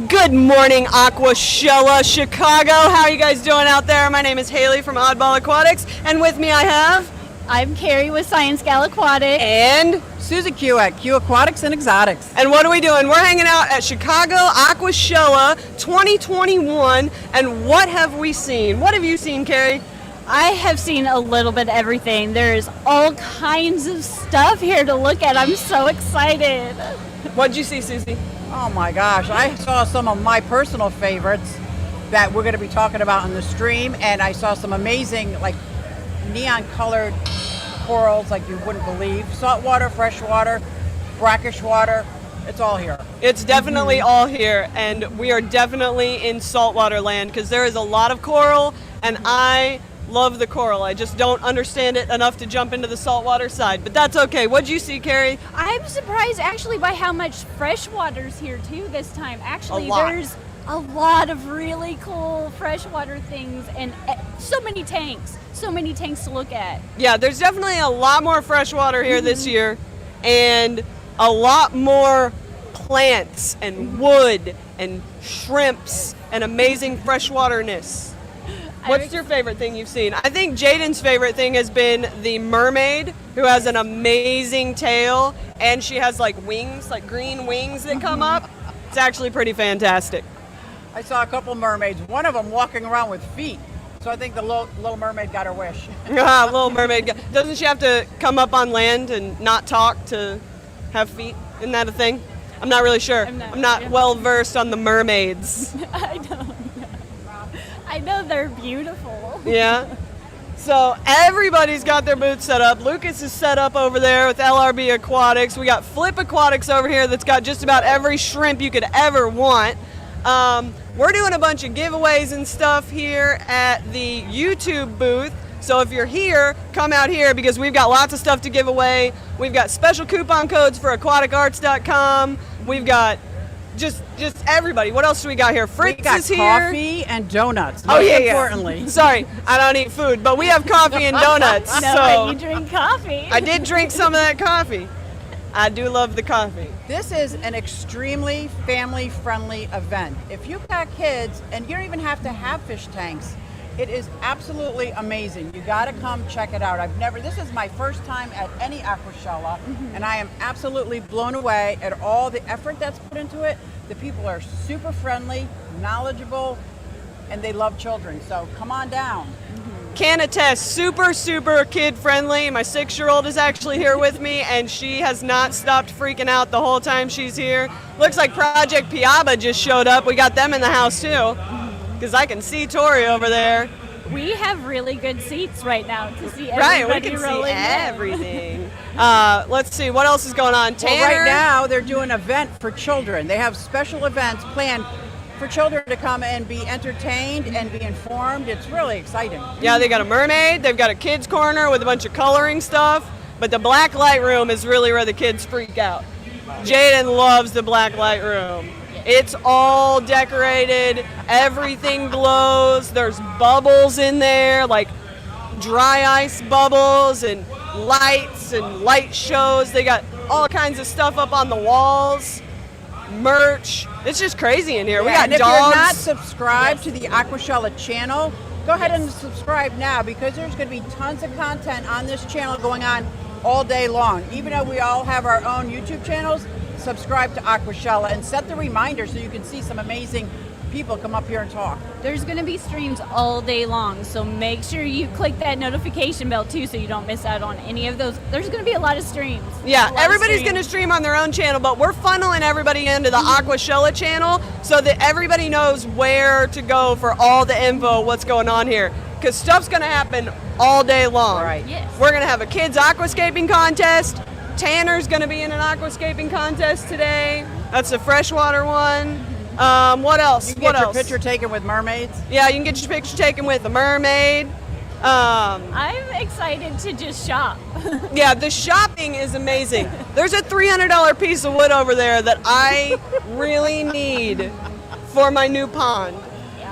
Good morning, Aquashella, Chicago. How are you guys doing out there? My name is Haley from Oddball Aquatics, and with me I have... I'm Carrie with ScienceGal Aquatics. And... Susie Q at QueAquatics and Exotics. And what are we doing? We're hanging out at Chicago Aquashella 2021, and what have we seen? What have you seen, Carrie? I have seen a little bit of everything. There's all kinds of stuff here to look at. I'm so excited. What'd you see, Susie? Oh my gosh, I saw some of my personal favorites that we're going to be talking about in the stream, and I saw some amazing, like, neon colored corals like you wouldn't believe. Saltwater, freshwater, brackish water, it's all here. It's definitely all here, and we are definitely in saltwater land because there is a lot of coral, and I love the coral. I just don't understand it enough to jump into the saltwater side, but that's okay. What'd you see, Carrie? I'm surprised actually by how much freshwater's here too this time. Actually, there's a lot of really cool freshwater things and so many tanks to look at. Yeah, there's definitely a lot more freshwater here this year, and a lot more plants and wood and shrimps and amazing freshwaterness. What's your favorite thing you've seen? I think Jaden's favorite thing has been the mermaid, who has an amazing tail, and she has like wings, like green wings that come up. It's actually pretty fantastic. I saw a couple mermaids, one of them walking around with feet. So I think the little mermaid got her wish. Little mermaid. Doesn't she have to come up on land and not talk to have feet? Isn't that a thing? I'm not really sure. I'm not well versed on the mermaids. I don't know. I know they're beautiful. Yeah. So everybody's got their booth set up. Lucas is set up over there with LRB Aquatics. We got Flip Aquatics over here that's got just about every shrimp you could ever want. We're doing a bunch of giveaways and stuff here at the YouTube booth. So if you're here, come out here because we've got lots of stuff to give away. We've got special coupon codes for aquaticarts.com. We've got just everybody. What else do we got here? Fritz is here. Coffee and donuts. Most importantly. Sorry, I don't eat food, but we have coffee and donuts. No, so but you drink coffee. I did drink some of that coffee. I do love the coffee. This is an extremely family-friendly event. If you've got kids, and you don't even have to have fish tanks, it is absolutely amazing. You got to come check it out. This is my first time at any Aquashella, and I am absolutely blown away at all the effort that's put into it. The people are super friendly, knowledgeable, and they love children. So come on down. Can attest, super kid friendly. My 6-year-old is actually here with me, and she has not stopped freaking out the whole time she's here. Looks like Project Piaba just showed up. We got them in the house too, because I can see Tori over there. We have really good seats right now to see everybody. Right, we can see everything. Let's see, what else is going on? Tanner? Well, right now they're doing an event for children. They have special events planned for children to come and be entertained and be informed. It's really exciting. Yeah, they got a mermaid, they've got a kids corner with a bunch of coloring stuff, but the black light room is really where the kids freak out. Jaden loves the black light room. It's all decorated, everything glows, there's bubbles in there, like dry ice bubbles and lights and light shows. They got all kinds of stuff up on the walls. Merch. It's just crazy in here. Yeah, we got and if dogs. you're not subscribed to the Aquashella channel, go ahead and subscribe now because there's going to be tons of content on this channel going on all day long. Even though we all have our own YouTube channels, subscribe to Aquashella and set the reminder so you can see some amazing people come up here and talk. There's going to be streams all day long, so make sure you click that notification bell too so you don't miss out on any of those. There's going to be a lot of streams. Yeah, everybody's going to stream on their own channel, but we're funneling everybody into the Aquashella channel so that everybody knows where to go for all the info, what's going on here. Because stuff's going to happen all day long. Right. Yes. We're going to have a kids aquascaping contest. Tanner's going to be in an aquascaping contest today. That's a freshwater one. What else? You can get your picture taken with mermaids. Yeah, you can get your picture taken with a mermaid. I'm excited to just shop. Yeah, the shopping is amazing. There's a $300 piece of wood over there that I really need for my new pond.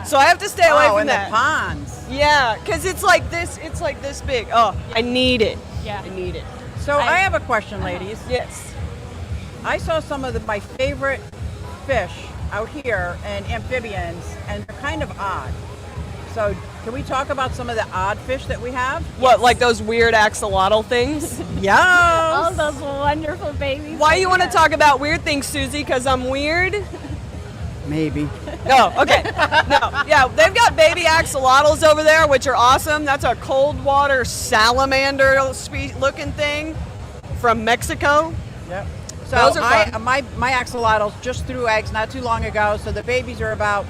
So I have to stay away from that. The ponds. Yeah, because it's like this big. Oh, I need it. Yeah. I need it. So I have a question, ladies. Yes. I saw some of my favorite fish out here and amphibians, and they're kind of odd. So can we talk about some of the odd fish that we have? What, like those weird axolotl things? Yes. All those wonderful babies. Why you want to talk about weird things, Susie? Because I'm weird? Maybe. No, okay. No, yeah, they've got baby axolotls over there, which are awesome. That's a cold water salamander looking thing from Mexico. Yep. So Those are fun. my axolotls just threw eggs not too long ago, so the babies are about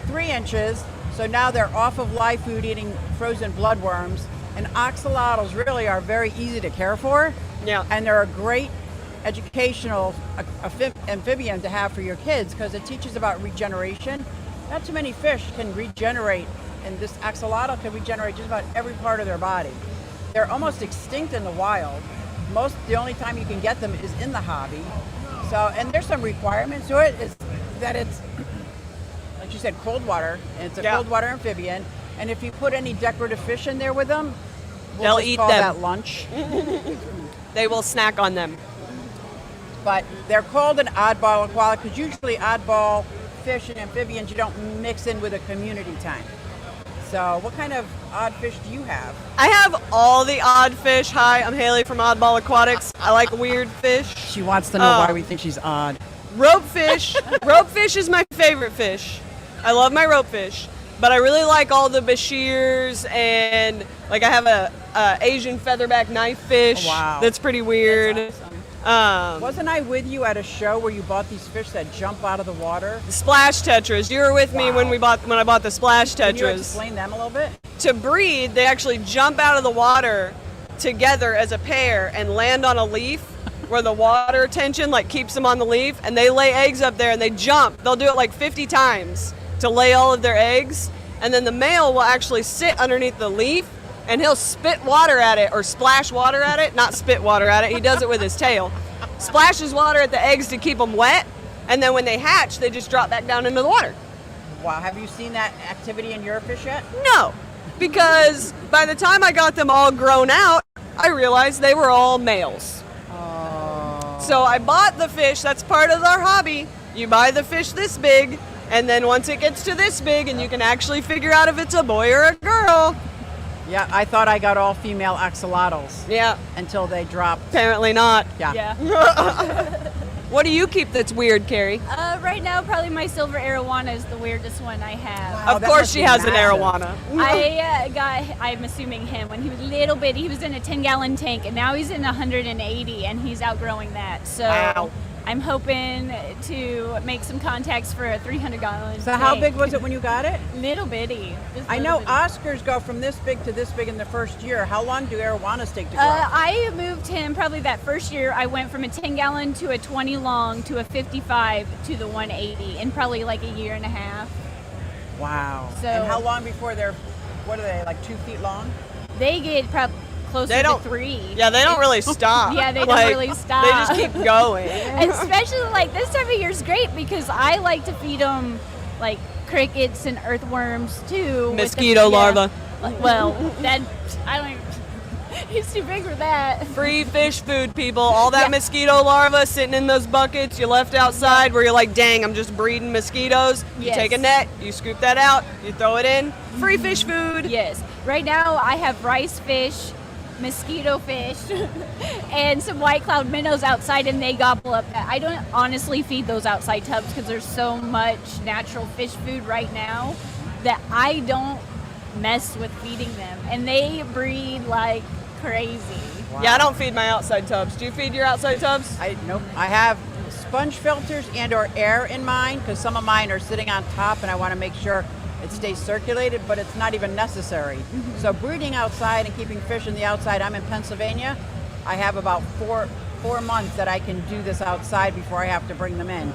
3 inches. So now they're off of live food eating frozen bloodworms. And axolotls really are very easy to care for. Yeah. And they're a great educational amphibian to have for your kids because it teaches about regeneration. Not too many fish can regenerate, and this axolotl can regenerate just about every part of their body. They're almost extinct in the wild. The only time you can get them is in the hobby. So, and there's some requirements to it. Is that it's, like you said, cold water, and it's a cold water amphibian. And if you put any decorative fish in there with them, they'll eat call them. that lunch. They will snack on them. But they're called an oddball aquatic because usually oddball fish and amphibians you don't mix in with a community tank. So what kind of odd fish do you have? I have all the odd fish. Hi, I'm Haley from Oddball Aquatics. I like weird fish. She wants to know why we think she's odd. Ropefish. Ropefish is my favorite fish. I love my ropefish. But I really like all the bashirs, and like I have a Asian featherback knife fish. Wow. That's pretty weird. That's awesome. Wasn't I with you at a show where you bought these fish that jump out of the water? Splash tetras. You were with me when I bought the splash tetras. Can you explain them a little bit? To breed, they actually jump out of the water together as a pair and land on a leaf where the water tension like keeps them on the leaf, and they lay eggs up there and they jump. They'll do it like 50 times to lay all of their eggs, and then the male will actually sit underneath the leaf and he'll spit water at it or splash water at it, not spit water at it, he does it with his tail. Splashes water at the eggs to keep them wet, and then when they hatch, they just drop back down into the water. Wow, have you seen that activity in your fish yet? No, because by the time I got them all grown out, I realized they were all males. Oh. So I bought the fish, that's part of our hobby. You buy the fish this big, and then once it gets to this big, and you can actually figure out if it's a boy or a girl. Yeah, I thought I got all female axolotls. Yeah. Until they dropped. Apparently not. Yeah. What do you keep that's weird, Carrie? Right now, probably my silver arowana is the weirdest one I have. Wow, Of course she has an arowana. I I'm assuming him when he was little bitty. He was in a 10-gallon tank, and now he's in 180, and he's outgrowing that. So Wow. I'm hoping to make some contacts for a 300-gallon So how big was it when you got it? Little bitty. Just I little know bitty. Oscars go from this big to this big in the first year. How long do arowanas take to grow? I moved him probably that first year. I went from a 10-gallon to a 20 long to a 55 to the 180 in probably like a year and a half. Wow. So- and how long before they're, what are they, like 2 feet long? They get probably closer They to don't- 3. Yeah, they don't really stop. Yeah, they don't Like, really stop. They just keep going. And especially like this time of year is great because I like to feed them like crickets and earthworms too. with the- Mosquito larva. Well, that I don't even, he's too big for that. Free fish food, people. All that Yeah. mosquito larva sitting in those buckets you left outside where you're like, dang, I'm just breeding mosquitoes. You Yes. take a net, you scoop that out, you throw it in. Free fish food. Yes. Right now I have rice fish, mosquito fish, and some white cloud minnows outside, and they gobble up that. I don't honestly feed those outside tubs because there's so much natural fish food right now that I don't mess with feeding them, and they breed like crazy. Wow. Yeah, I don't feed my outside tubs. Do you feed your outside tubs? Nope. I have sponge filters and or air in mine because some of mine are sitting on top and I want to make sure it stays circulated, but it's not even necessary. So breeding outside and keeping fish in the outside, I'm in Pennsylvania. I have about four months that I can do this outside before I have to bring them in.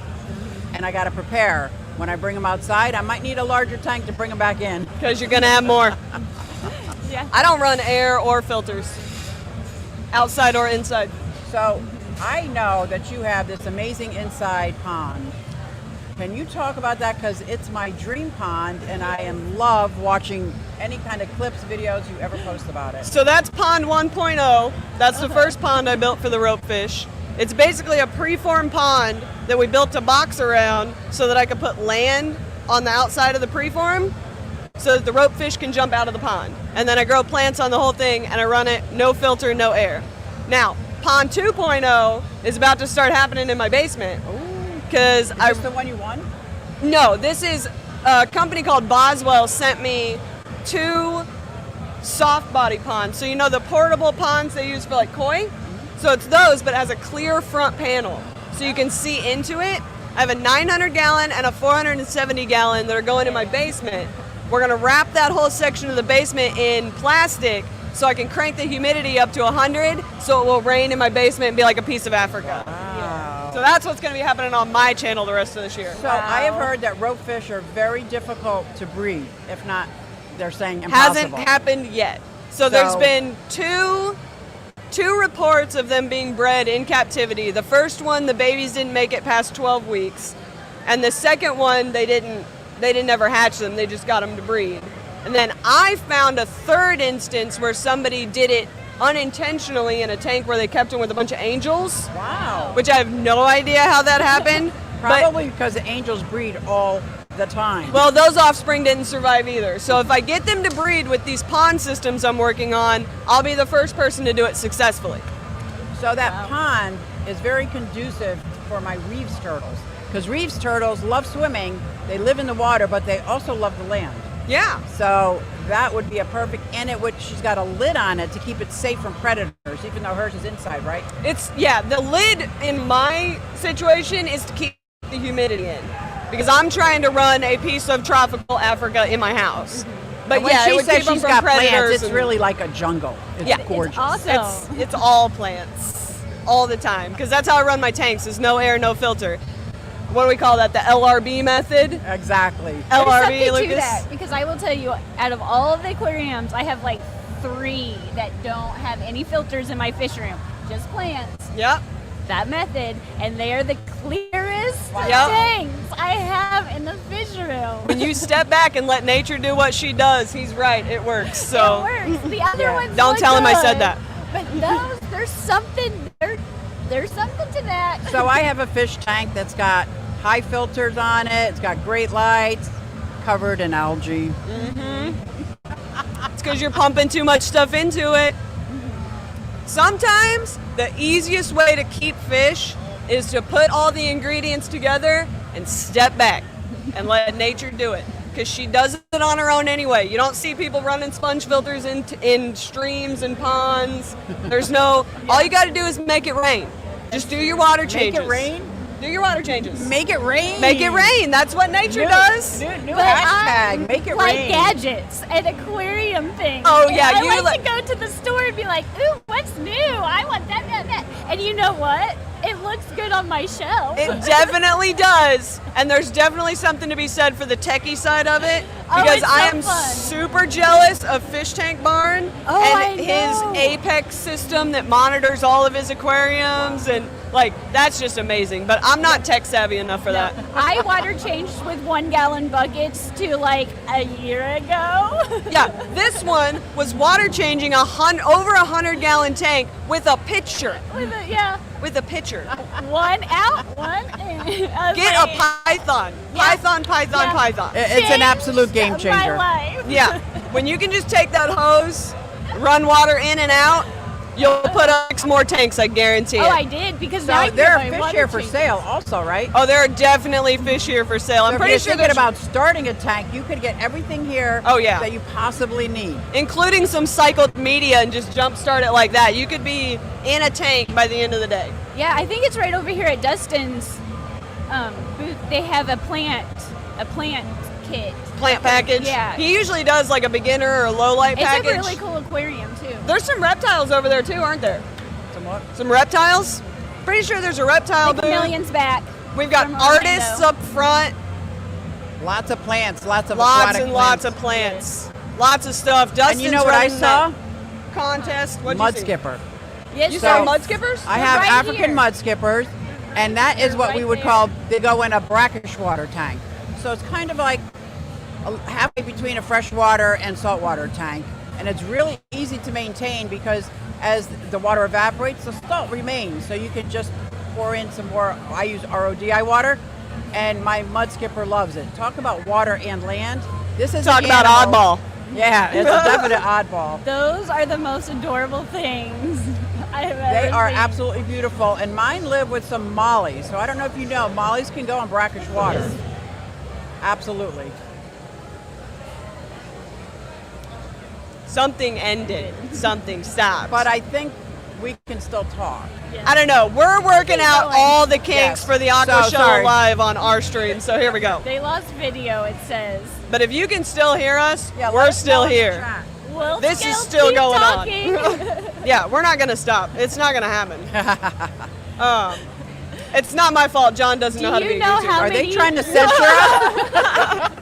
And I got to prepare. When I bring them outside, I might need a larger tank to bring them back in. Because you're going to have more. Yeah. I don't run air or filters, outside or inside. So I know that you have this amazing inside pond. Can you talk about that? Because it's my dream pond, and I love watching any kind of clips, videos you ever post about it. So that's pond 1.0. That's the first pond I built for the ropefish. It's basically a preformed pond that we built a box around so that I could put land on the outside of the preform so that the rope fish can jump out of the pond. And then I grow plants on the whole thing and I run it, no filter, no air. Now, Pond 2.0 is about to start happening in my basement. Because Is this the one you won? No, this is a company called Boswell sent me 2 soft body ponds. So you know the portable ponds they use for like koi? So it's those, but it has a clear front panel. So you can see into it. I have a 900 gallon and a 470 gallon that are going in my basement. We're gonna wrap that whole section of the basement in plastic so I can crank the humidity up to 100 so it will rain in my basement and be like a piece of Africa. Wow. So that's what's gonna be happening on my channel the rest of this year. So I have heard that rope fish are very difficult to breed. If not, they're saying impossible. Hasn't happened yet. So there's been two reports of them being bred in captivity. The first one, the babies didn't make it past 12 weeks. And the second one, they didn't ever hatch them. They just got them to breed. And then I found a third instance where somebody did it unintentionally in a tank where they kept them with a bunch of angels. Wow. Which I have no idea how that happened. Probably because the angels breed all the time. Well, those offspring didn't survive either. So if I get them to breed with these pond systems I'm working on, I'll be the first person to do it successfully. So that pond is very conducive for my Reeves turtles. Because Reeves turtles love swimming, they live in the water, but they also love the land. Yeah. So that would be a perfect, and she's got a lid on it to keep it safe from predators, even though hers is inside, right? The lid in my situation is to keep the humidity in. Because I'm trying to run a piece of tropical Africa in my house. But and when it she would says keep them she's from got predators. plants, it's really like a jungle. It's gorgeous. It's awesome. It's all plants all the time. Because that's how I run my tanks, is no air, no filter. What do we call that? The LRB method? Exactly. There's LRB, something Lucas? to that, because I will tell you, out of all of the aquariums, I have like 3 that don't have any filters in my fish room, just plants. Yep. That method, and they are the clearest Yep. tanks I have in the fish room. When you step back and let nature do what she does, he's right. It works. So It works. The other ones don't look tell him I said good, that. But those, there's something to that. So I have a fish tank that's got high filters on it. It's got great lights, covered in algae. It's because you're pumping too much stuff into it. Sometimes the easiest way to keep fish is to put all the ingredients together and step back and let nature do it. Because she does it on her own anyway. You don't see people running sponge filters in streams and ponds. All you got to do is make it rain. Just do your water changes. Make it rain? Do your water changes. Make it rain. Make it rain. That's what nature does. New But hashtag. I Make it like rain. gadgets and aquarium things. Oh, And yeah, I you like to go to the store and be like, ooh, what's new? I want that. And you know what? It looks good on my shelf. It definitely does. And there's definitely something to be said for the techie side of it. Oh, Because it's I so am fun. super jealous of Fish Tank Barn Oh, and I his know. Apex system that monitors all of his aquariums. And that's just amazing. But I'm not tech savvy enough for that. I water changed with 1 gallon buckets to like a year ago. Yeah, this one was water changing over 100 gallon tank with a pitcher. With a pitcher. One out, one in. Get a python. Yeah. Python. It's an absolute game Changed changer. My life. Yeah, when you can just take that hose, run water in and out, you'll put up 6 more tanks, I guarantee Oh, it. I did, because now I So can there get are my fish water here for changed. sale also, right? Oh, there are definitely fish here for sale. I'm So pretty if sure you're thinking there's about starting a tank, you could get everything here Oh, yeah. that you possibly need. including some cycled media and just jumpstart it like that. You could be in a tank by the end of the day. Yeah, I think it's right over here at Dustin's booth. They have a plant kit. Plant package. Yeah. He usually does like a beginner or a low light It's package. a really cool aquarium too. There's some reptiles over there too, aren't there? Somewhat. Some reptiles? Pretty sure there's a reptile Like booth. millions back. We've got from artists Orlando. up front. Lots of plants, lots of Lots aquatic and lots plants. of plants. Lots of stuff. Dustin's And you know what I running saw? that contest. What'd Mud you see? skipper. Yes, You so saw mud skippers? I have right African here. mud skippers, and that is what right we would there. call, they go in a brackish water tank. So it's kind of like halfway between a freshwater and saltwater tank. And it's really easy to maintain because as the water evaporates, the salt remains. So you can just pour in some more. I use RODI water, and my mud skipper loves it. Talk about water and land. This is Talk about oddball. Yeah, it's a definite oddball. Those are the most adorable things I have ever They are seen. absolutely beautiful, and mine live with some mollies. So I don't know if you know, mollies can go in brackish water. Absolutely. Something ended. Something stopped. But I think we can still talk. I don't know. We're working Keep out going. all the kinks Yes. for the So, Aquashella sorry. Live on our stream. So here we go. They lost video, it says. But if you can still hear us, Yeah, let we're us know still in the here. chat. We'll This is still keep going on. talking. Yeah, we're not going to stop. It's not going to happen. It's not my fault. John doesn't know how to you be a know YouTuber. how Are they many- trying to censor us?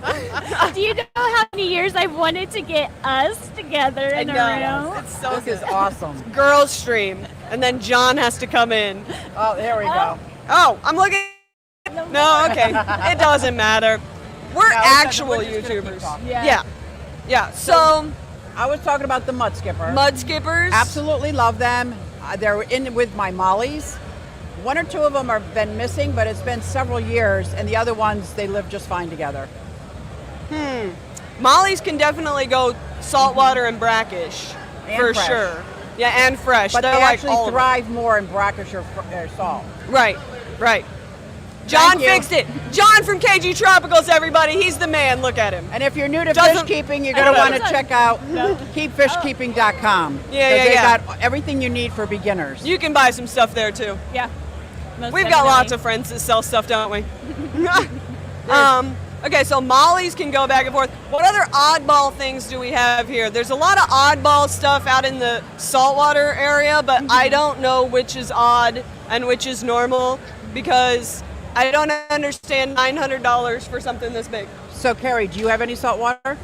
Do you know how many years I've wanted to get us together in a room? It's so This is awesome. girls stream, and then John has to come in. Oh, there we go. Oh, I'm looking. No, okay. It doesn't matter. We're No, actual we're just gonna keep YouTubers. talking. Yeah. Yeah. So, I was talking about the mud skipper. mud skippers. Absolutely love them. They're in with my mollies. One or two of them have been missing, but it's been several years, and the other ones, they live just fine together. Mollies can definitely go saltwater and brackish And for fresh. sure. Yeah, and fresh. But They're they like actually all of them. thrive more in brackish or salt. Right. Right. John you. fixed it. John from KG Tropicals, everybody. He's the man. Look at him. And if you're new to Doesn't- fish keeping, you're going to want to check out keepfishkeeping.com. Yeah, 'Cause yeah, they yeah. got everything you need for beginners. You can buy some stuff there too. Yeah. Most We've got definitely. lots of friends that sell stuff, don't we? Okay, so mollies can go back and forth. What other oddball things do we have here? There's a lot of oddball stuff out in the saltwater area, but I don't know which is odd and which is normal because I don't understand $900 for something this big. So, Carrie, do you have any salt water?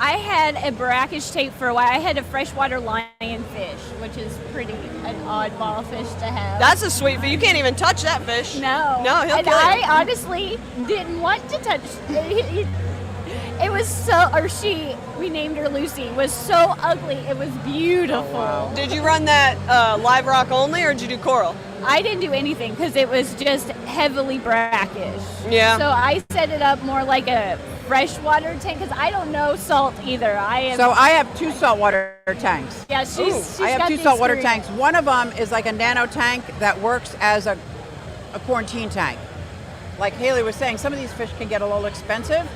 I had a brackish tape for a while. I had a freshwater lionfish, which is pretty an oddball fish to have. That's a sweet fish. You can't even touch that fish. No. No, he'll and kill you. I honestly didn't want to touch it. It was so, or she, we named her Lucy, was so ugly. It was beautiful. wow. Did you run that live rock only or did you do coral? I didn't do anything because it was just heavily brackish. Yeah. So I set it up more like a freshwater tank because I don't know salt either. So I have two saltwater tanks. Yeah, she's I have got two the saltwater experience. tanks. One of them is like a nano tank that works as a quarantine tank. Like Haley was saying, some of these fish can get a little expensive.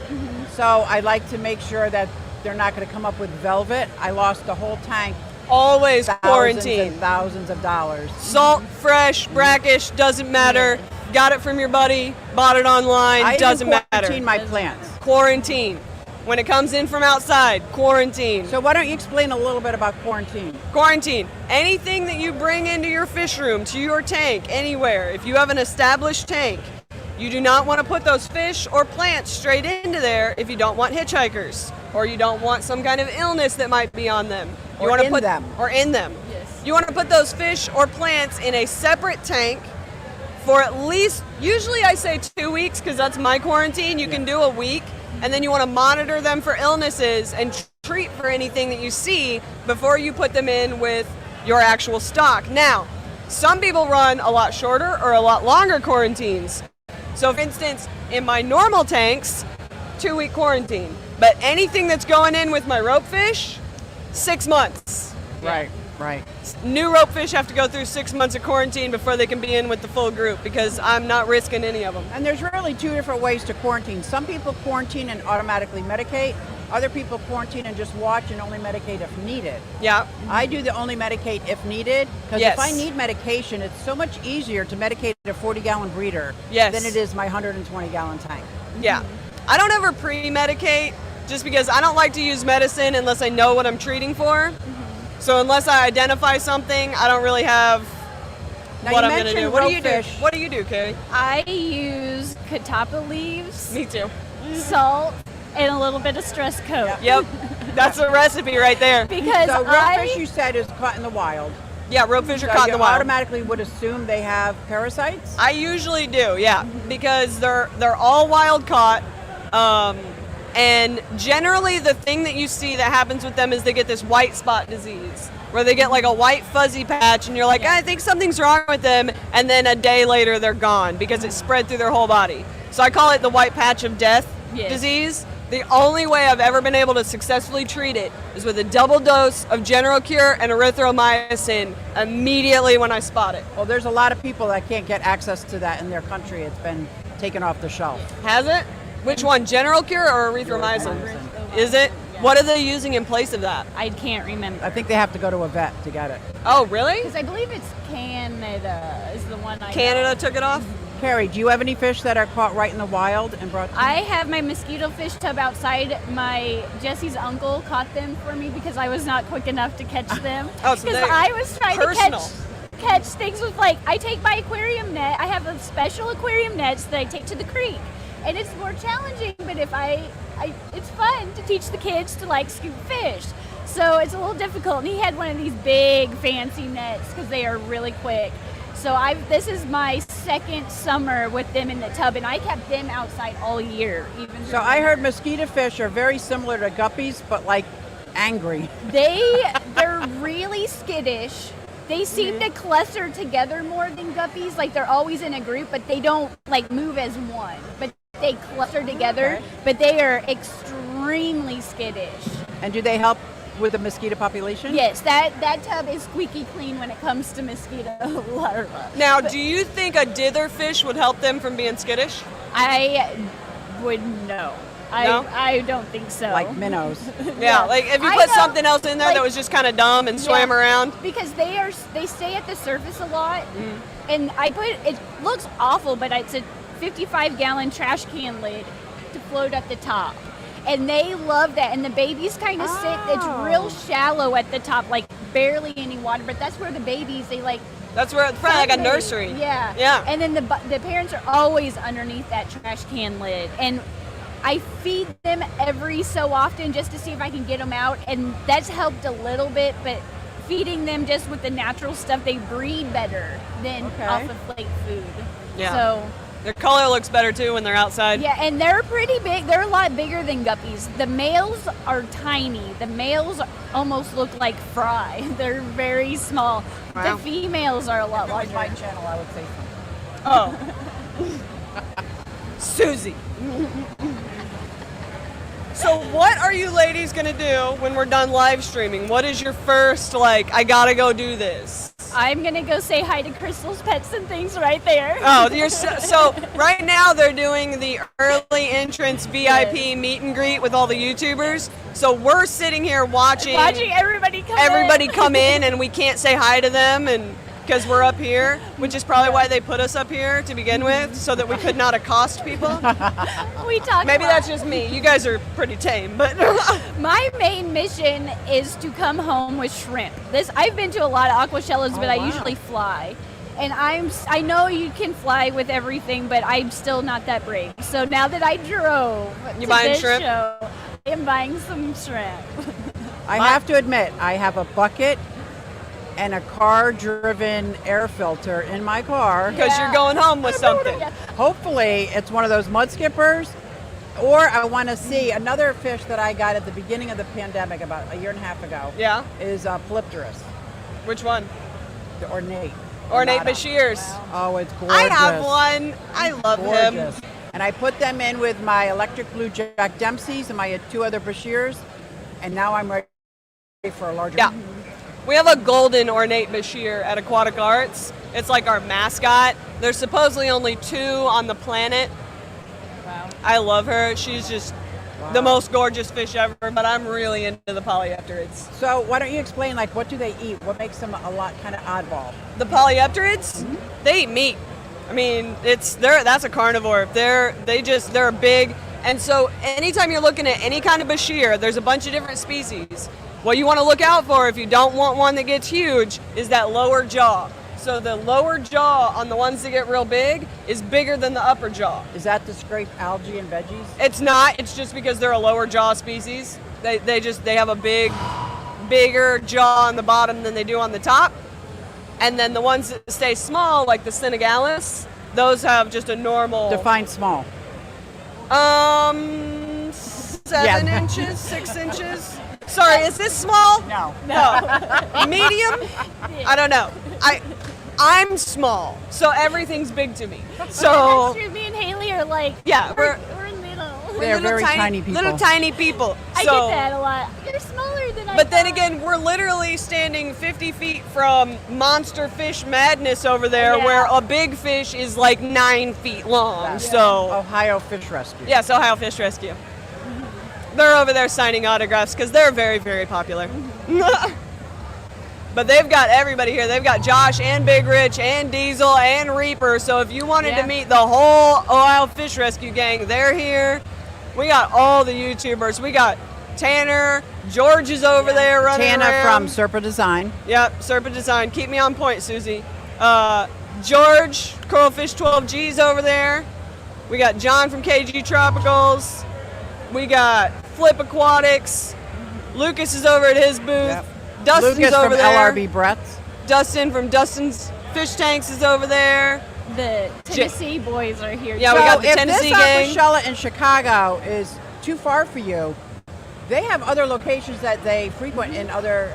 So I like to make sure that they're not going to come up with velvet. I lost the whole tank, Always thousands quarantine. and thousands of dollars. Salt, fresh, brackish, doesn't matter. Got it from your buddy, bought it online, I doesn't even matter. quarantine my plants. Quarantine. When it comes in from outside, quarantine. So why don't you explain a little bit about quarantine? Quarantine. Anything that you bring into your fish room, to your tank, anywhere, if you have an established tank, you do not want to put those fish or plants straight into there if you don't want hitchhikers or you don't want some kind of illness that might be on them. You Or want to in put them. Or in them. Yes. You want to put those fish or plants in a separate tank for at least, usually I say 2 weeks because that's my quarantine. You can do a week, and then you want to monitor them for illnesses and treat for anything that you see before you put them in with your actual stock. Now, some people run a lot shorter or a lot longer quarantines. So for instance, in my normal tanks, 2-week quarantine. But anything that's going in with my rope fish, 6 months. Right, right. New rope fish have to go through 6 months of quarantine before they can be in with the full group because I'm not risking any of them. And there's really two different ways to quarantine. Some people quarantine and automatically medicate. Other people quarantine and just watch and only medicate if needed. Yeah. I do the only medicate if needed because Yes. if I need medication, it's so much easier to medicate a 40-gallon breeder Yes. than it is my 120-gallon tank. Yeah. I don't ever pre-medicate just because I don't like to use medicine unless I know what I'm treating for. So unless I identify something, I don't really have Now what you I'm going to do. mentioned What do you do? ropefish. What do you do, Kay? I use catappa leaves, Me too. salt, and a little bit of stress coat. Yep. That's a recipe right there. Because So I ropefish, you said, is caught in the wild. Yeah, ropefish are So caught in you the wild. automatically would assume they have parasites? I usually do, yeah, because they're all wild caught, and generally the thing that you see that happens with them is they get this white spot disease, where they get like a white fuzzy patch and you're like, I think something's wrong with them, and then a day later they're gone because it spread through their whole body. So I call it the white patch of death disease. The only way I've ever been able to successfully treat it is with a double dose of General Cure and erythromycin immediately when I spot it. Well, there's a lot of people that can't get access to that in their country. It's been taken off the shelf. Has it? Which one, General Cure or erythromycin? Is it? What are they using in place of that? I can't remember. I think they have to go to a vet to get it. Oh, really? Because I believe it's Canada is the one I Canada know. took it off? Carrie, do you have any fish that are caught right in the wild and brought to you? I have my mosquito fish tub outside. My Jesse's uncle caught them for me because I was not quick enough to catch them. Oh, so because I was trying personal. to catch things with, like, I take my aquarium net. I have a special aquarium nets that I take to the creek, and it's more challenging. But if it's fun to teach the kids to like scoop fish. So it's a little difficult. And he had one of these big fancy nets because they are really quick. So this is my second summer with them in the tub, and I kept them outside all year. So I heard mosquito fish are very similar to guppies, but like angry. They're really skittish. They seem to cluster together more than guppies. Like they're always in a group, but they don't like move as one. But they cluster together, but they are extremely skittish. And do they help with the mosquito population? Yes, that tub is squeaky clean when it comes to mosquito larvae. Now, do you think a dither fish would help them from being skittish? I would know. No? I don't think so. Like minnows. Yeah, like if you I put know, something else in there like- that was just kind of dumb and swam around. Because they stay at the surface a lot, and it looks awful, but it's a 55-gallon trash can lid to float at the top. And they love that. And the babies kind of sit, it's real shallow at the top, like barely any water, but that's where the babies, they like. That's where it's probably like a sunbathe. nursery. Yeah. Yeah. And then the parents are always underneath that trash can lid. And I feed them every so often just to see if I can get them out. And that's helped a little bit, but feeding them just with the natural stuff, they breed better than off of flake food. Yeah. So. Their color looks better too when they're outside. Yeah, and they're pretty big. They're a lot bigger than guppies. The males are tiny. The males almost look like fry. They're very small. Wow. The females are a lot larger. My channel, I would say something. Oh. Susie. So what are you ladies going to do when we're done live streaming? What is your first, like, I got to go do this? I'm going to go say hi to Crystal's Pets and Things right there. Oh, so right now they're doing the early entrance VIP meet and greet with all the YouTubers. So we're sitting here watching everybody come in, and we can't say hi to them, and because we're up here, which is probably why they put us up here to begin with, so that we could not accost people. We talk. Maybe that's just me. You guys are pretty tame, but my main mission is to come home with shrimp. I've been to a lot of Aquashellas, but I usually fly. And I know you can fly with everything, but I'm still not that brave. So now that I drove to buying this shrimp? show, I am buying some shrimp. I have to admit, I have a bucket and a car-driven air filter in my car. because you're going home with something. Hopefully, it's one of those mud skippers, or I want to see another fish that I got at the beginning of the pandemic about a year and a half ago. Yeah. Is Polypterus, Which one? the ornate. Ornate Amano. Bashirs. Oh, it's gorgeous. I have one. I love Gorgeous. him. And I put them in with my electric blue Jack Dempsey's and my two other Bashirs, and now I'm ready for a larger. Yeah. We have a golden ornate Bashir at Aquatic Arts. It's like our mascot. There's supposedly only 2 on the planet. Wow. I love her. She's just the most gorgeous fish ever, but I'm really into the polypterids. So why don't you explain, like, what do they eat? What makes them a lot kind of oddball? The polypterids, they eat meat. I mean, that's a carnivore. They're big. And so anytime you're looking at any kind of Bashir, there's a bunch of different species. What you want to look out for if you don't want one that gets huge is that lower jaw. So the lower jaw on the ones that get real big is bigger than the upper jaw. Is that to scrape algae and veggies? It's not. It's just because they're a lower jaw species. They have a bigger jaw on the bottom than they do on the top. And then the ones that stay small, like the Senegalis, those have just a normal. Define small. 7 inches, 6 inches. Sorry, is this small? No. No. Medium? I don't know. I'm small, so everything's big to me. So That's true. Me and Haley are like, yeah, we're little. They're little very tiny people. Little tiny people. I So- get that a lot. You're smaller than I But then thought. again, we're literally standing 50 feet from monster fish madness over there, Yeah. where a big fish is like 9 feet long. So Ohio Fish Rescue. yes, Ohio Fish Rescue. They're over there signing autographs because they're very, very popular. But they've got everybody here. They've got Josh and Big Rich and Diesel and Reaper. So if you wanted to meet the whole Ohio Fish Rescue gang, they're here. We got all the YouTubers. We got Tanner. George is over there running Tana around. from Serpa Design. Yep, Serpent Design. Keep me on point, Susie. George, Coralfish 12G's over there. We got John from KG Tropicals. We got Flip Aquatics. Lucas is over at his booth. Yep. Dustin's Lucas over from there. LRB Brett's. Dustin from Dustin's Fish Tanks is over there. the Tennessee boys are here. Yeah, too. we got the if Tennessee this gang. Aquashella in Chicago is too far for you, they have other locations that they frequent in other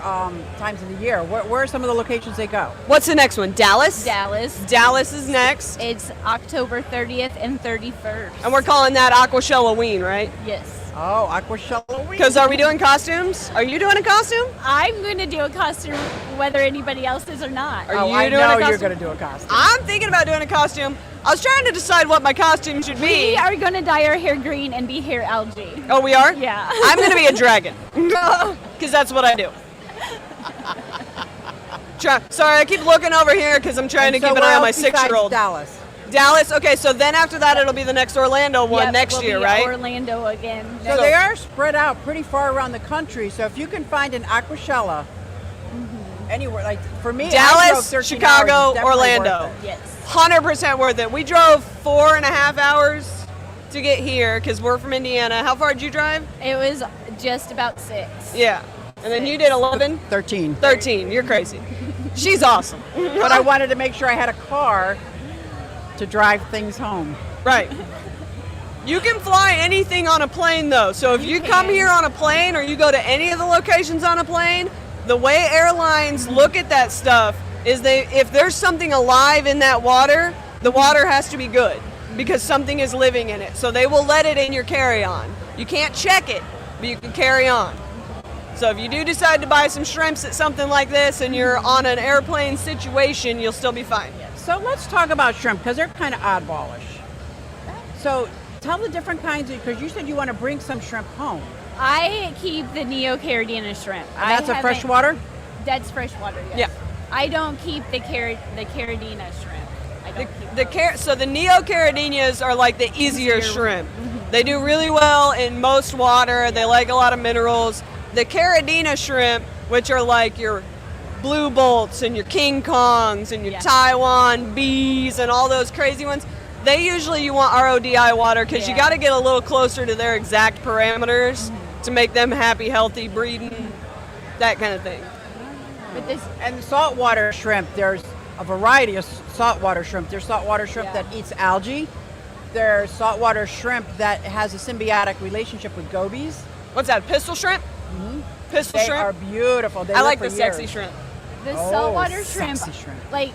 times of the year. Where are some of the locations they go? What's the next one? Dallas? Dallas. Dallas is next. It's October 30th and 31st. And we're calling that Aquashelloween, right? Yes. Oh, Aquashella Week. Because are we doing costumes? Are you doing a costume? I'm going to do a costume whether anybody else is or not. Are Oh, you I doing a know costume? you're going to do a costume. I'm thinking about doing a costume. I was trying to decide what my costume should be. We are going to dye our hair green and be hair algae. Oh, we are? Yeah. I'm going to be a dragon. Because that's what I do. Sorry, I keep looking over here because I'm trying to keep an eye on my 6-year-old. Dallas. Dallas? Okay, so then after that, it'll be the next Orlando one Yep, next we'll year, be right? Orlando again. So they are spread out pretty far around the country. So if you can find an Aquashella anywhere, like for me, I drove Dallas, 13 Chicago, hours, definitely Orlando. worth it. Yes. 100% worth it. We drove 4.5 hours to get here because we're from Indiana. How far did you drive? It was just about 6. Yeah. And then you did 11? 13. 13. You're crazy. She's awesome. But I wanted to make sure I had a car to drive things home. Right. You can fly anything on a plane though. So if you come can. here on a plane or you go to any of the locations on a plane, the way airlines look at that stuff is if there's something alive in that water, the water has to be good because something is living in it. So they will let it in your carry-on. You can't check it, but you can carry on. So if you do decide to buy some shrimps at something like this and you're on an airplane situation, you'll still be fine. So let's talk about shrimp because they're kind of oddballish. So tell the different kinds, because you said you want to bring some shrimp home. I keep the Neocaridina Shrimp. And that's a freshwater? That's freshwater, yes. Yeah. I don't keep the Caridina Shrimp. I don't keep So the Neocaridinas are like the easier shrimp. They do really well in most water. They like a lot of minerals. The Caridina shrimp, which are like your blue bolts and your King Kongs and your Yeah. Taiwan bees and all those crazy ones, they usually you want RODI water because you Yeah. got to get a little closer to their exact parameters to make them happy, healthy, breeding, that kind of thing. But this, And saltwater shrimp, there's a variety of saltwater shrimp. There's saltwater shrimp Yeah. that eats algae. There's saltwater shrimp that has a symbiotic relationship with gobies. What's that, pistol shrimp? Pistol They shrimp? are beautiful. They I live like for the sexy years. shrimp. the Oh, saltwater shrimp, sexy shrimp. like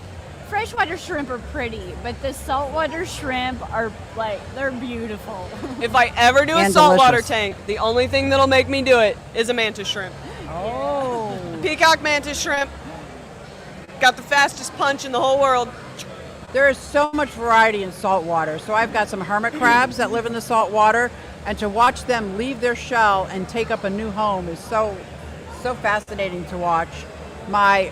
freshwater shrimp are pretty, but the saltwater shrimp are like, they're beautiful. If I ever do a And saltwater delicious. tank, the only thing that'll make me do it is a mantis shrimp. Oh. Peacock mantis shrimp. Got the fastest punch in the whole world. There is so much variety in saltwater. So I've got some hermit crabs that live in the saltwater, and to watch them leave their shell and take up a new home is so fascinating to watch. My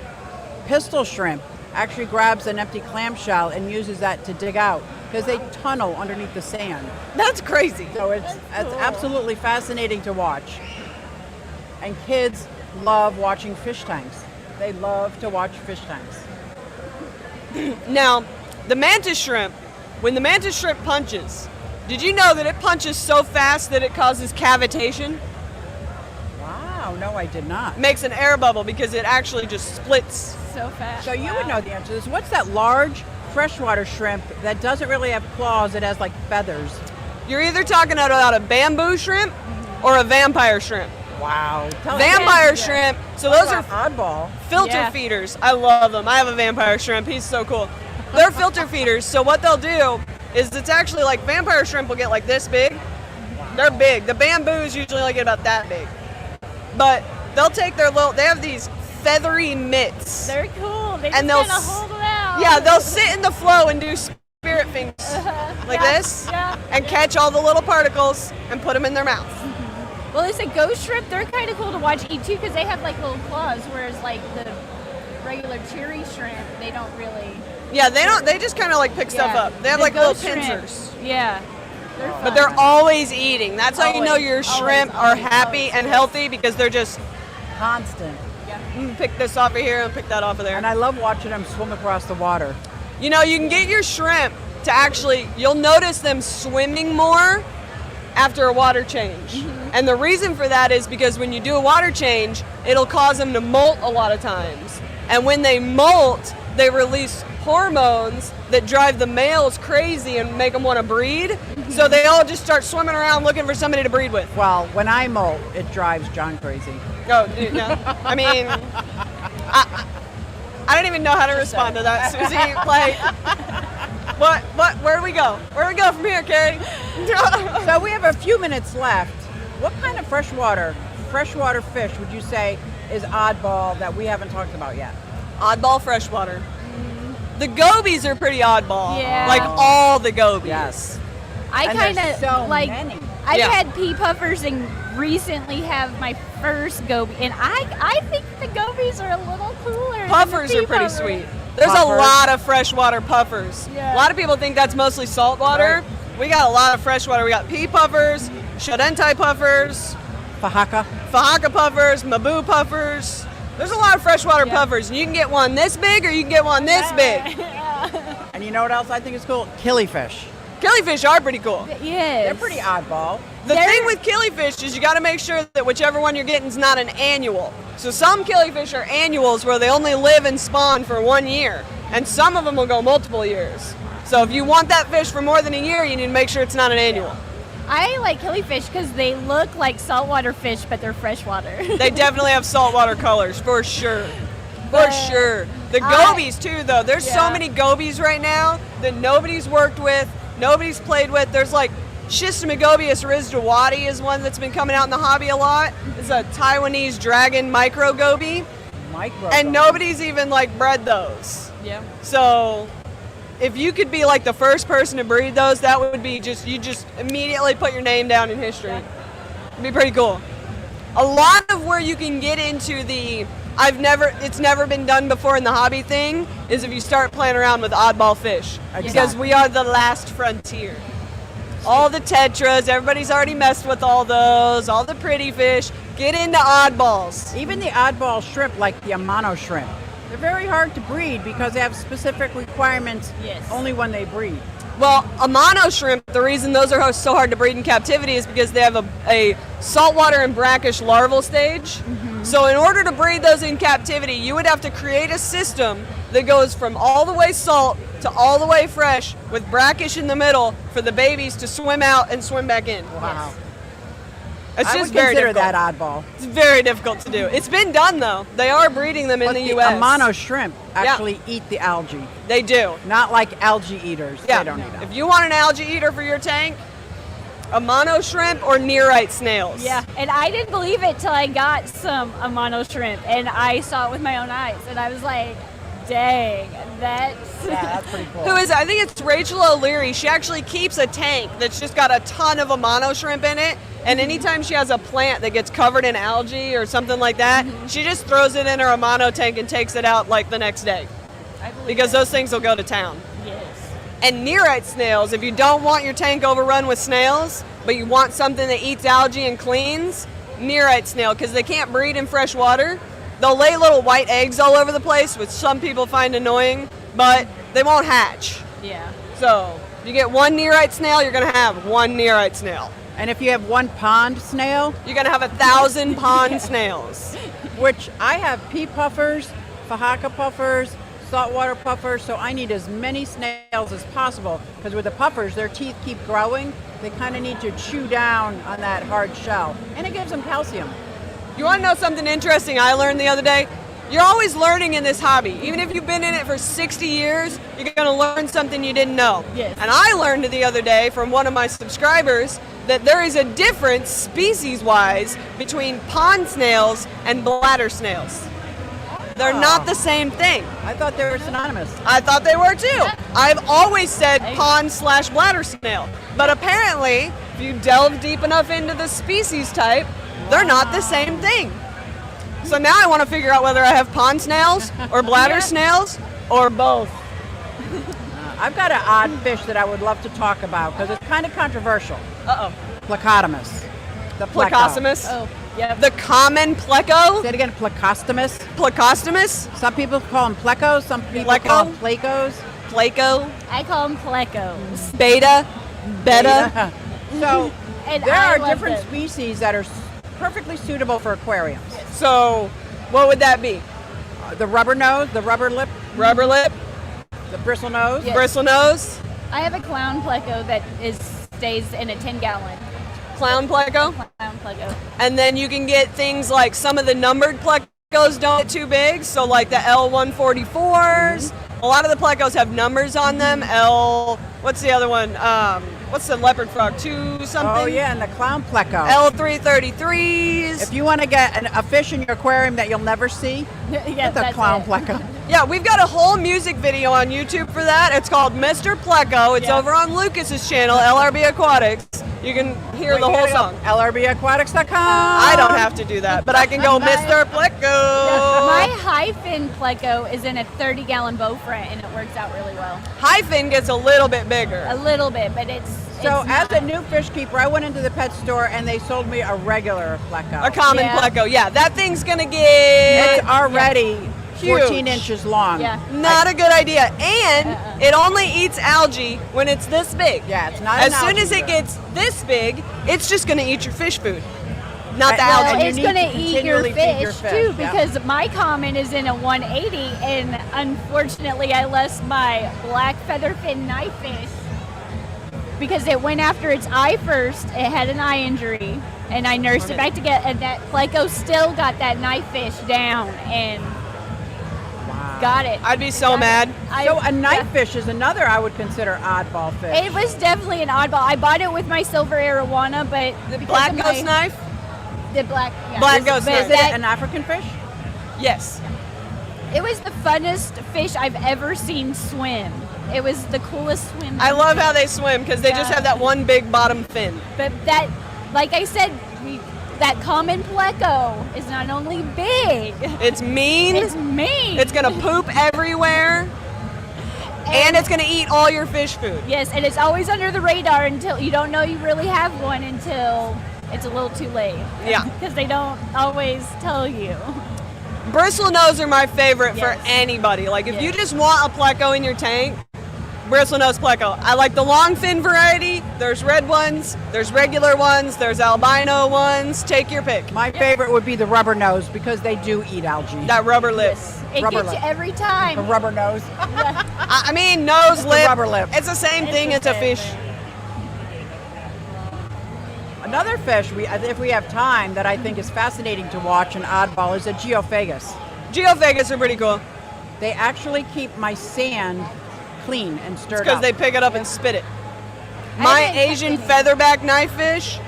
pistol shrimp actually grabs an empty clamshell and uses that to dig out because they tunnel underneath the sand. That's crazy. So it's absolutely fascinating to watch. And kids love watching fish tanks. They love to watch fish tanks. Now, the mantis shrimp, when the mantis shrimp punches, did you know that it punches so fast that it causes cavitation? Wow, no, I did not. Makes an air bubble because it actually just splits. So fast. So you Wow. would know the answer to this. What's that large freshwater shrimp that doesn't really have claws, it has like feathers? You're either talking about a bamboo shrimp or a vampire shrimp. Wow. Vampire shrimp. So those are oddball. filter feeders. I love them. I have a vampire shrimp. He's so cool. They're filter feeders. So what they'll do is it's actually like vampire shrimp will get like this big. They're big. The bamboos usually only get about that big. But they'll take their little, they have these feathery mitts. They're cool. They And just they'll kind of hold it out. Yeah, they'll sit in the flow and do spirit things like this and catch all the little particles and put them in their mouth. Well, it's a ghost shrimp. They're kind of cool to watch eat too because they have like little claws, whereas like the regular cherry shrimp, they don't really. Yeah, they don't. They just kind of like pick stuff up. They have like little pincers. Yeah. But they're always eating. That's how you know your shrimp are always, happy and healthy because they're just constant. pick this off of here and pick that off of there. And I love watching them swim across the water. You know, you can get your shrimp to actually, you'll notice them swimming more after a water change. And the reason for that is because when you do a water change, it'll cause them to molt a lot of times. And when they molt, they release hormones that drive the males crazy and make them want to breed. So they all just start swimming around looking for somebody to breed with. Well, when I molt, it drives John crazy. Oh, dude, no. I mean, I don't even know how to respond to that, Susie. Like, where do we go? Where do we go from here, Carrie? So we have a few minutes left. What kind of freshwater fish would you say is oddball that we haven't talked about yet? Oddball freshwater. The gobies are pretty oddball. Yeah. Like all the gobies. Yes. I And kind there's of so like. many. I've Yeah. had pea puffers and recently have my first goby, and I think the gobies are a little cooler. than the Puffers pea are pretty puffers. sweet. There's a Puffers. lot of freshwater puffers. Yeah. A lot of people think that's mostly saltwater. We got a lot of freshwater. We got pea puffers, Shodentai puffers, Fahaka. Fahaka puffers, Mabu puffers. There's a lot of freshwater puffers. And you can get one this big or you can get one this big. And you know what else I think is cool? Killifish. Killifish are pretty cool. Yes. They're pretty oddball. The thing with killifish is you got to make sure that whichever one you're getting is not an annual. So some killifish are annuals where they only live and spawn for 1 year, and some of them will go multiple years. So if you want that fish for more than a year, you need to make sure it's not an annual. I like killifish because they look like saltwater fish, but they're freshwater. They definitely have saltwater colors, for sure. For sure. The gobies, too, though. There's so many gobies right now that nobody's worked with, nobody's played with. There's like Schistomegobius rizdawati is one that's been coming out in the hobby a lot. It's a Taiwanese dragon micro goby. And nobody's even like bred those. Yeah. So if you could be like the first person to breed those, that would be you just immediately put your name down in history. It'd be pretty cool. A lot of where you can get into the it's never been done before in the hobby thing is if you start playing around with oddball fish. Because we are the last frontier. All the tetras, everybody's already messed with all those, all the pretty fish. Get into oddballs. Even the oddball shrimp, like the Amano shrimp, they're very hard to breed because they have specific requirements only when they breed. Well, Amano shrimp, the reason those are so hard to breed in captivity is because they have a saltwater and brackish larval stage. So in order to breed those in captivity, you would have to create a system that goes from all the way salt to all the way fresh with brackish in the middle for the babies to swim out and swim back in. Wow. It's I just would very consider difficult. that oddball. It's very difficult to do. It's been done though. They are breeding them in But the the U.S. Amano shrimp actually eat the algae, They do. not like algae eaters. Yeah. They don't eat algae. If you want an algae eater for your tank, Amano shrimp or nearite snails. Yeah, and I didn't believe it till I got some Amano shrimp, and I saw it with my own eyes, and I was like, dang, that's pretty cool. Who is it? I think it's Rachel O'Leary. She actually keeps a tank that's just got a ton of Amano shrimp in it. And anytime she has a plant that gets covered in algae or something like that, she just throws it in her Amano tank and takes it out like the next day. Because those things will go to town. Yes. And nearite snails, if you don't want your tank overrun with snails, but you want something that eats algae and cleans, nearite snail, because they can't breed in fresh water. They'll lay little white eggs all over the place, which some people find annoying, but they won't hatch. Yeah. So if you get one nearite snail, you're going to have one nearite snail. And if you have one pond snail, You're going to have 1,000 pond snails. which I have pea puffers, Fahaka puffers, saltwater puffers, so I need as many snails as possible because with the puffers, their teeth keep growing. They kind of need to chew down on that hard shell, and it gives them calcium. You want to know something interesting I learned the other day? You're always learning in this hobby. Even if you've been in it for 60 years, you're going to learn something you didn't know. Yes. And I learned the other day from one of my subscribers that there is a difference species-wise between pond snails and bladder snails. They're not the same thing. I thought they were synonymous. I thought they were too. I've always said pond/bladder snail. But apparently, if you delve deep enough into the species type, they're not the same thing. So now I want to figure out whether I have pond snails or bladder snails or both. I've got an odd fish that I would love to talk about because it's kind of controversial. Uh-oh. Plecostomus. The pleco. Plecostomus? Oh, yep. The common pleco? Say it again, plecostomus. Plecostomus? Some people call them plecos, some people Pleco? call them placos. Pleco? I call them plecos. Beta? Beta? So And there I are love different them. species that are perfectly suitable for aquariums. So, what would that be? The rubber nose, the rubber lip, Rubber lip? the bristle nose. Yes. Bristle nose? I have a clown pleco that stays in a 10-gallon. Clown pleco? Clown pleco. And then you can get things like some of the numbered plecos don't get too big. So like the L144s. A lot of the plecos have numbers on them. What's the other one? What's the leopard frog? 2 something? Oh yeah, and the clown pleco. L333s. If you want to get a fish in your aquarium that you'll never see, Yeah, get the that's clown it. pleco. Yeah, we've got a whole music video on YouTube for that. It's called Mr. Pleco. It's Yeah. over on Lucas's channel, LRB Aquatics. You can hear the whole song. LRBAquatics.com. I don't have to do that, but I can go Mr. Pleco. My hyphen pleco is in a 30-gallon bow fret, and it works out really well. Hyphen gets a little bit bigger. A little bit, but it's So it's as not- a new fish keeper, I went into the pet store and they sold me a regular pleco. A common Yeah. pleco, yeah. That thing's gonna get It's already Huge. 14 inches long. Yeah. not a good idea. And it only eats algae when it's this big. Yeah, it's not As an soon algae as it eater. gets this big, it's just gonna eat your fish food, not the Well, algae. and you it's need going to to eat your continually feed your fish fish, too, yeah. because my common is in a 180, and unfortunately, I lost my black featherfin knifefish because it went after its eye first. It had an eye injury, and I nursed it back to get. And that pleco still got that knifefish down and got it. I'd be so mad. So a knife fish is another I would consider oddball fish. It was definitely an oddball. I bought it with my silver arowana, but The because black of ghost my- knife? The black. Yeah. Black ghost But knife. Is it that- an African fish? Yes. It was the funnest fish I've ever seen swim. It was the coolest swim. I love how they swim because they just Yeah. have that one big bottom fin. But that, like I said, that common pleco is not only big, It's mean. it's mean. It's gonna poop everywhere, and it's gonna eat all your fish food. Yes, and it's always under the radar until you don't know you really have one until it's a little too late. Yeah. Because they don't always tell you. Bristle nose are my favorite for Yes. anybody. Like if you Yes. just want a pleco in your tank, bristle nose pleco. I like the long fin variety. There's red ones, there's regular ones, there's albino ones. Take your pick. My favorite would be the rubber nose because they do eat algae. That rubber lip. It Rubber gets you lip. every The time. rubber nose. I mean nose, the lip. rubber lip. It's the same It's thing. the It's a same fish. thing. Another fish, if we have time, that I think is fascinating to watch in oddball is a Geophagus. Geophagus are pretty cool They actually keep my sand clean and stirred because up. they pick it up and spit it. I My haven't Asian kept any. featherback knifefish,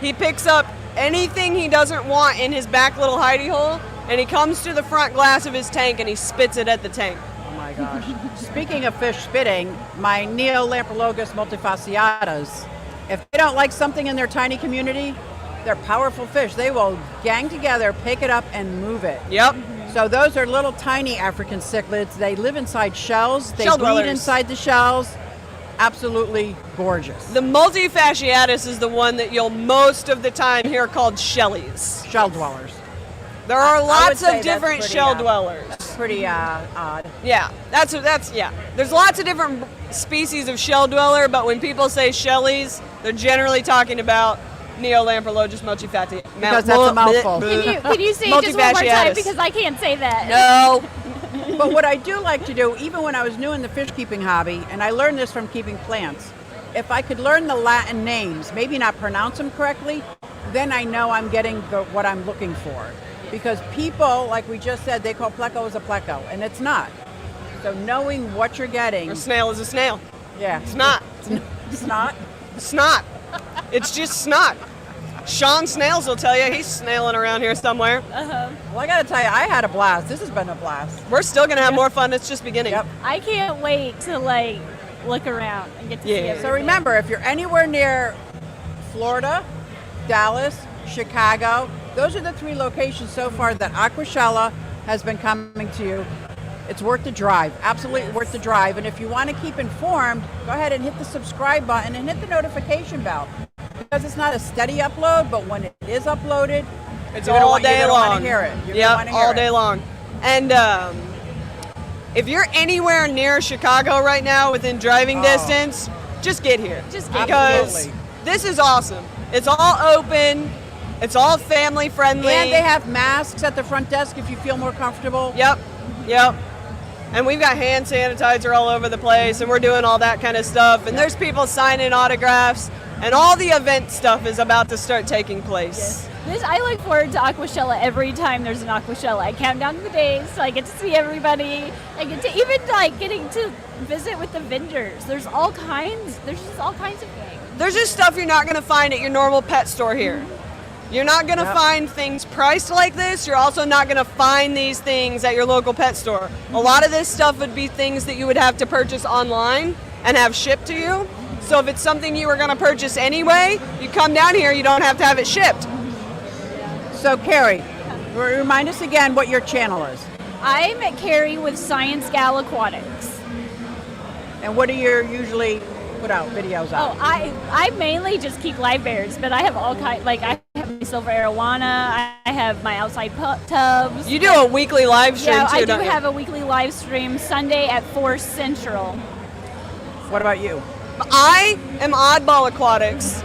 he picks up anything he doesn't want in his back little hidey hole, and he comes to the front glass of his tank and he spits it at the tank. Oh my gosh. Speaking of fish spitting, my Neocaridina Multifaciatus, if they don't like something in their tiny community, they're powerful fish. They will gang together, pick it up, and move it. Yep. So those are little tiny African cichlids. They live inside shells. They Shell breed dwellers. inside the shells. Absolutely gorgeous. The Multifaciatus is the one that you'll most of the time hear called shellies. Shell dwellers. There are I would lots say of that's different pretty, shell uh, dwellers. Pretty odd. Yeah, that's yeah. There's lots of different species of shell dweller, but when people say shellies, they're generally talking about Neolamprologis multifati. Because that's a mouthful. Can you say it just one more time Multifaciatus. because I can't say that? No. But what I do like to do, even when I was new in the fish keeping hobby, and I learned this from keeping plants, if I could learn the Latin names, maybe not pronounce them correctly, then I know I'm getting what I'm looking for. Because people, like we just said, they call pleco as a pleco, and it's not. So knowing what you're getting. A snail is a snail. Yeah. It's not. It's not? Snot. It's just snot. Sean Snails will tell you he's snailing around here somewhere. Well, I got to tell you, I had a blast. This has been a blast. We're still going to have more fun. It's just beginning. Yep. I can't wait to like look around and get to see everything. So remember, if you're anywhere near Florida, Dallas, Chicago, those are the 3 locations so far that Aquashella has been coming to you. It's worth the drive, absolutely worth the drive. And if you want to keep informed, go ahead and hit the subscribe button and hit the notification bell. Because it's not a steady upload, but when it is uploaded, it's all day long. You're going to want to hear it. Yep, all day long. And if you're anywhere near Chicago right now within driving distance, just get here. Just get because here. this is awesome. It's all open. It's all family friendly. And they have masks at the front desk if you feel more comfortable. Yep. And we've got hand sanitizer all over the place, and we're doing all that kind of stuff. And there's people signing autographs, and all the event stuff is about to start taking place. I look forward to Aquashella every time there's an Aquashella. I count down the days, so I get to see everybody. I get to even getting to visit with the vendors. There's just all kinds of things. There's just stuff you're not going to find at your normal pet store here. You're not going to find things priced like this. You're also not going to find these things at your local pet store. A lot of this stuff would be things that you would have to purchase online and have shipped to you. So if it's something you were going to purchase anyway, you come down here, you don't have to have it shipped. So Carrie, remind us again what your channel is. I'm at Carrie with ScienceGal Aquatics. And what do you usually put out videos on? Oh, I mainly just keep live bears, but I have all kinds. Like I have my silver arowana, I have my outside tubs. You do a weekly live stream yeah, too, I do don't you? have a weekly live stream Sunday at 4 Central. What about you? I am Oddball Aquatics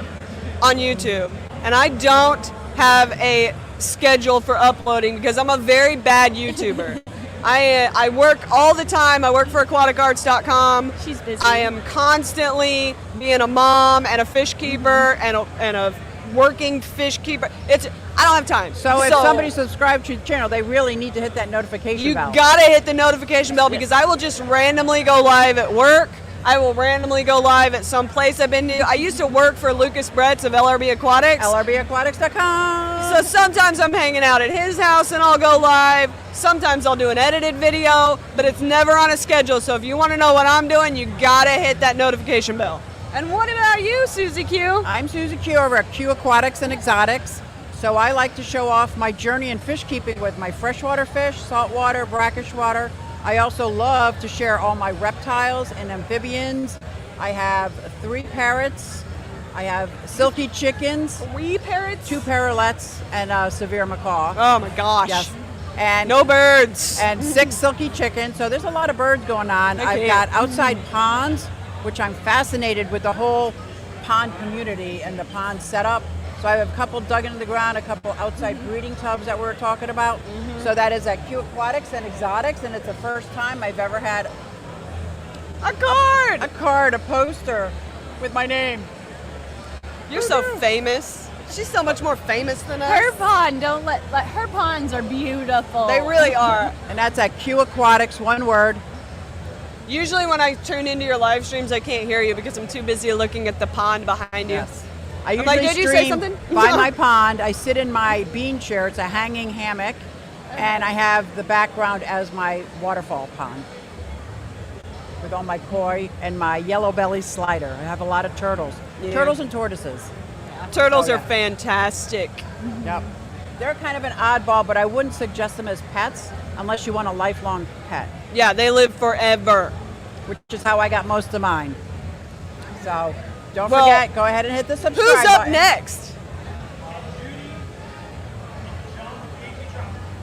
on YouTube, and I don't have a schedule for uploading because I'm a very bad YouTuber. I work all the time. I work for aquaticarts.com. She's busy. I am constantly being a mom and a fish keeper and a working fish keeper. I don't have time. So if somebody subscribes to the channel, they really need to hit that notification bell. You gotta hit the notification bell because I will just randomly go live at work. I will randomly go live at some place I've been to. I used to work for Lucas Bretz of LRB Aquatics. LRBAquatics.com. So sometimes I'm hanging out at his house and I'll go live. Sometimes I'll do an edited video, but it's never on a schedule. So if you want to know what I'm doing, you gotta hit that notification bell. And what about you, Susie Q? I'm Susie Q over at QueAquatics and Exotics. So I like to show off my journey in fish keeping with my freshwater fish, saltwater, brackish water. I also love to share all my reptiles and amphibians. I have 3 parrots. I have silky chickens. 3 parrots? 2 parrotlets and a severe macaw. Oh my gosh. Yes. And no birds. And 6 silky chickens. So there's a lot of birds going on. I've got outside ponds, which I'm fascinated with the whole pond community and the pond setup. So I have a couple dug into the ground, a couple outside breeding tubs that we're talking about. So that is at QueAquatics and Exotics, and it's the first time I've ever had a card, a poster with my name. You're so famous. She's so much more famous than us. Her pond, don't let her ponds are beautiful. They really are. And that's at QueAquatics, one word. Usually when I tune into your live streams, I can't hear you because I'm too busy looking at the pond behind you. Yes. I usually like, did you say stream something? by my pond. I sit in my bean chair. It's a hanging hammock. And I have the background as my waterfall pond with all my koi and my yellow belly slider. I have a lot of turtles. Yeah. Turtles and tortoises. Turtles are fantastic. Yep. They're kind of an oddball, but I wouldn't suggest them as pets unless you want a lifelong pet. Yeah, they live forever. Which is how I got most of mine. So don't forget, go ahead and hit the subscribe button. Who's up button. next?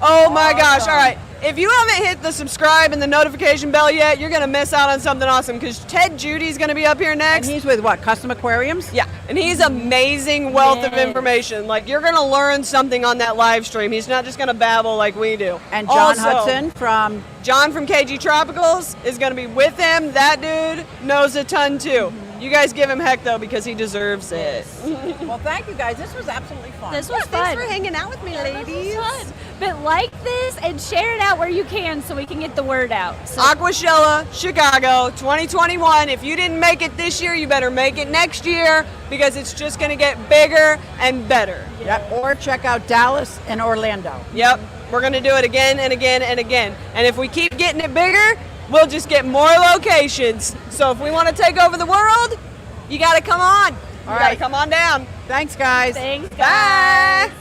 Oh my gosh, all right. If you haven't hit the subscribe and the notification bell yet, you're going to miss out on something awesome because Ted Judy's going to be up here next. And he's with what, Custom Aquariums? Yeah, and he's amazing wealth of information. Like, you're going to learn something on that live stream. He's not just going to babble like we do. And John Hudson John from KG Tropicals is going to be with him. That dude knows a ton too. You guys give him heck though because he deserves it. Well, thank you guys. This was absolutely fun. This was fun. Thanks for hanging out with me, This ladies. was fun. But like this and share it out where you can so we can get the word out. So Aquashella, Chicago, 2021. If you didn't make it this year, you better make it next year because it's just going to get bigger and better. Yep. Or check out Dallas and Orlando. Yep, we're going to do it again and again and again. And if we keep getting it bigger, we'll just get more locations. So if we want to take over the world, you got to come on. You got to right. come on down. Thanks, guys. thanks, guys. Bye.